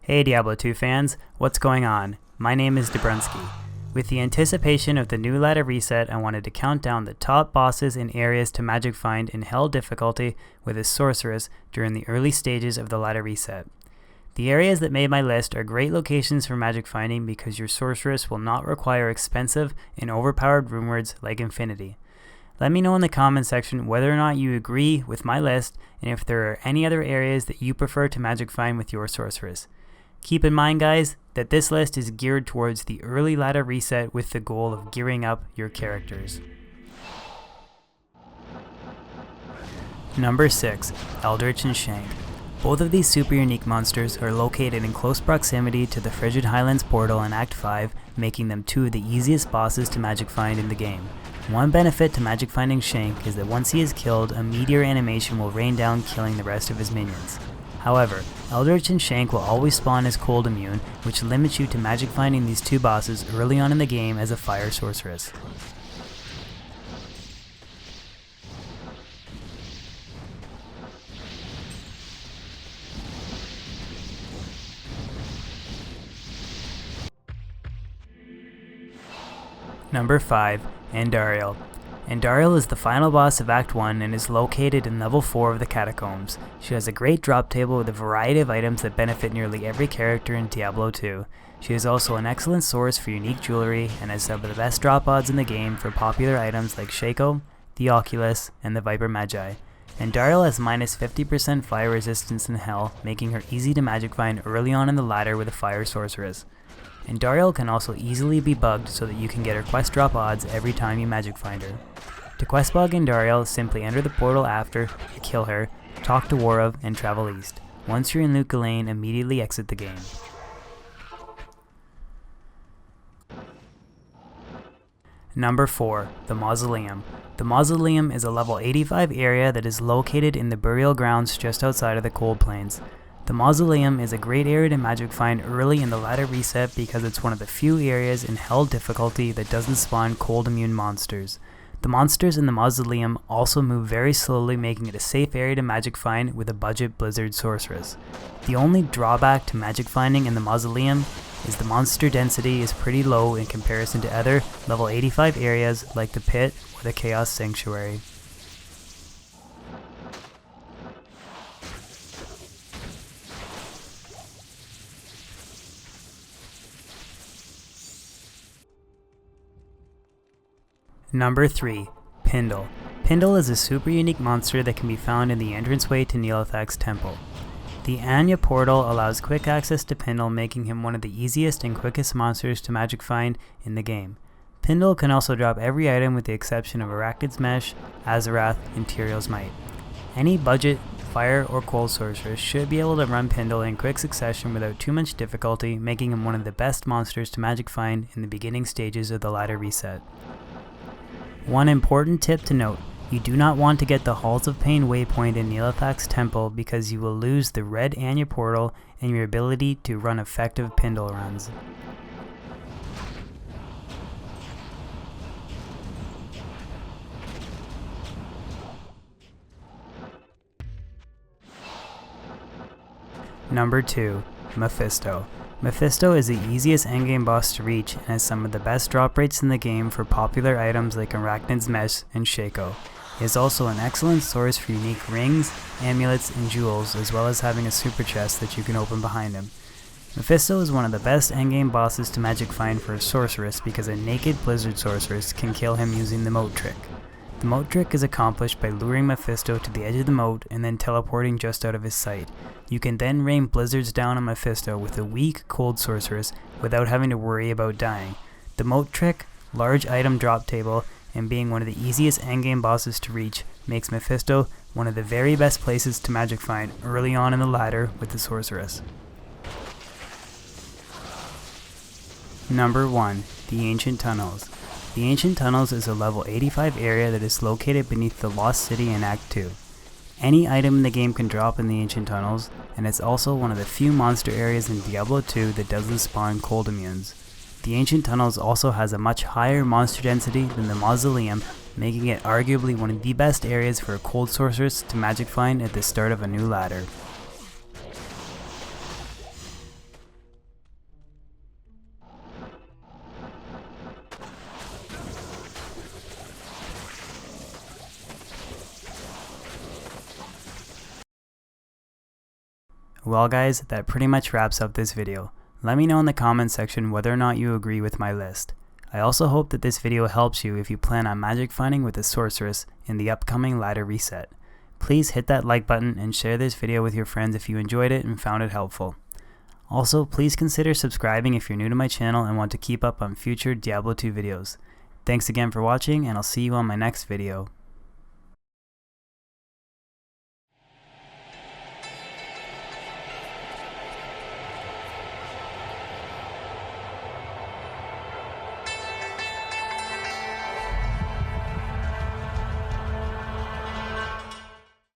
Hey Diablo 2 fans, what's going on? My name is Dobrunsky. With the anticipation of the new ladder reset, I wanted to count down the top bosses and areas to magic find in Hell difficulty with a Sorceress during the early stages of the ladder reset. The areas that made my list are great locations for magic finding because your Sorceress will not require expensive and overpowered rune words like Infinity. Let me know in the comment section whether or not you agree with my list and if there are any other areas that you prefer to magic find with your Sorceress. Keep in mind guys, that this list is geared towards the early ladder reset with the goal of gearing up your characters. Number 6. Eldritch Schenck. Both of these super unique monsters are located in close proximity to the Frigid Highlands portal in Act 5, making them two of the easiest bosses to magic find in the game. One benefit to magic finding Schenck is that once he is killed, a meteor animation will rain down, killing the rest of his minions. However, Eldritch and Schenck will always spawn as cold immune, which limits you to magic finding these two bosses early on in the game as a fire sorceress. Number 5. Andariel. Andariel is the final boss of Act 1 and is located in level 4 of the Catacombs. She has a great drop table with a variety of items that benefit nearly every character in Diablo 2. She is also an excellent source for unique jewelry and has some of the best drop odds in the game for popular items like Shaco, the Oculus, and the Viper Magi. Andariel has minus 50% fire resistance in Hell, making her easy to magic find early on in the ladder with a fire sorceress. Andariel can also easily be bugged so that you can get her quest drop odds every time you magic find her. To quest bug Andariel, simply enter the portal after, kill her, talk to Warav, and travel east. Once you're in Luca Lane, immediately exit the game. Number 4. The Mausoleum. The Mausoleum is a level 85 area that is located in the burial grounds just outside of the Cold Plains. The Mausoleum is a great area to magic find early in the ladder reset because it's one of the few areas in Hell difficulty that doesn't spawn cold immune monsters. The monsters in the Mausoleum also move very slowly, making it a safe area to magic find with a budget Blizzard sorceress. The only drawback to magic finding in the Mausoleum is the monster density is pretty low in comparison to other level 85 areas like the Pit or the Chaos Sanctuary. Number 3. Pindell. Pindell is a super unique monster that can be found in the entranceway to Neolithak's temple. The Anya portal allows quick access to Pindell, making him one of the easiest and quickest monsters to magic find in the game. Pindell can also drop every item with the exception of Arachnid's Mesh, Azarath, and Tyrael's Might. Any budget, fire, or cold sorceress should be able to run Pindell in quick succession without too much difficulty, making him one of the best monsters to magic find in the beginning stages of the ladder reset. One important tip to note, you do not want to get the Halls of Pain waypoint in Neolithak's temple because you will lose the red Anya portal and your ability to run effective Pindell runs. Number 2. Mephisto. Mephisto is the easiest endgame boss to reach and has some of the best drop rates in the game for popular items like Arachnid's Mesh and Shaco. He is also an excellent source for unique rings, amulets, and jewels, as well as having a super chest that you can open behind him. Mephisto is one of the best endgame bosses to magic find for a sorceress because a naked Blizzard sorceress can kill him using the moat trick. The moat trick is accomplished by luring Mephisto to the edge of the moat and then teleporting just out of his sight. You can then rain blizzards down on Mephisto with a weak cold sorceress without having to worry about dying. The moat trick, large item drop table, and being one of the easiest endgame bosses to reach makes Mephisto one of the very best places to magic find early on in the ladder with the sorceress. Number 1. The Ancient Tunnels. The Ancient Tunnels is a level 85 area that is located beneath the Lost City in Act 2. Any item in the game can drop in the Ancient Tunnels, and it's also one of the few monster areas in Diablo 2 that doesn't spawn cold immunes. The Ancient Tunnels also has a much higher monster density than the Mausoleum, making it arguably one of the best areas for a cold sorceress to magic find at the start of a new ladder. Well guys, that pretty much wraps up this video. Let me know in the comments section whether or not you agree with my list. I also hope that this video helps you if you plan on magic finding with the Sorceress in the upcoming ladder reset. Please hit that like button and share this video with your friends if you enjoyed it and found it helpful. Also, please consider subscribing if you're new to my channel and want to keep up on future Diablo 2 videos. Thanks again for watching, and I'll see you on my next video.